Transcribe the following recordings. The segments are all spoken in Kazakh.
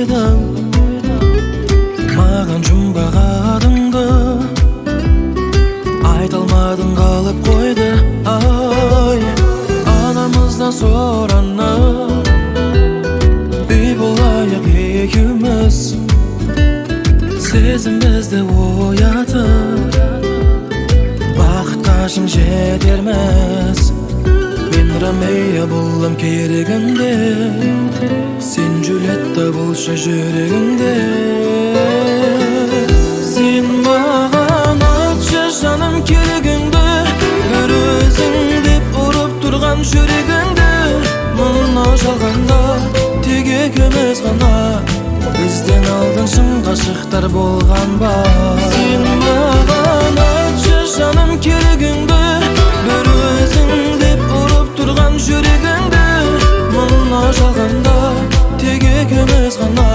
koydum. Magan jumbağa adыңды айталмадың, қалып қойды. Ай, анамыздан соранып үй болайық екеуміз, сезім бізді оятып бақытқа шын жетерміз. Мен Ромео болам керегіңде, сен Джульетта болшы жүрегіңде. Сен маған айтшы жаным керегіңді, бір өзің деп ұрып тұрған жүрегіңді. Мұны жалғанда тек екеуміз ғана, бізден алдын шын ғашықтар болған ба? Сен маған айтшы жаным керегіңді, бір өзің деп ұрып тұрған жүрегіңді. Мұны жалғанда тек екеуміз ғана,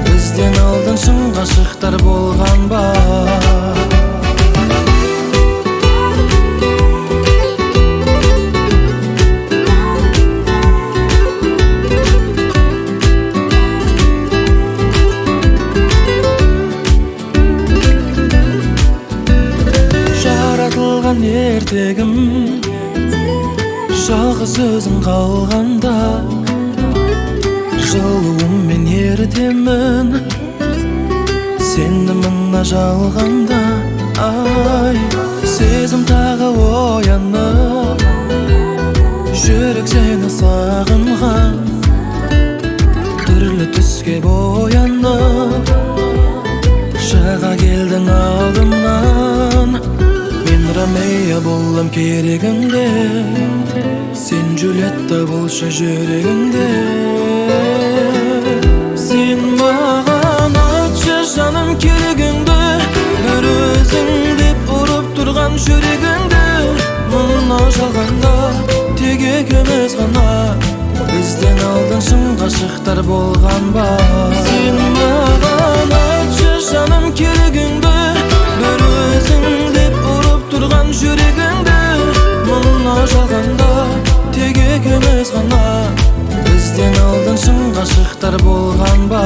бізден алдын шын ғашықтар болған ба? Жаратылған ертегім жалғыз өзің қалғанда, жылуыммен ерітемін сені мына жалғанда. Ай, сезім тағы оянып, жүрек сені сағынған, түрлі түске боянып шыға келдің алдымнан. Мен Ромео болам керегіңде, сен Джульетта болшы жүрегіңде. Сен маған айтшы жаным керегіңді, бір өзің деп ұрып тұрған жүрегіңді. Мұны жалғанда тек екеуміз ғана, бізден алдын шын ғашықтар болған ба? Сен маған айтшы жаным керегіңді, бір өзің деп ұрып тұрған жүрегіңді. Мұны жалғанда тек екеуміз ғана, бізден алдын шын ғашықтар болған ба?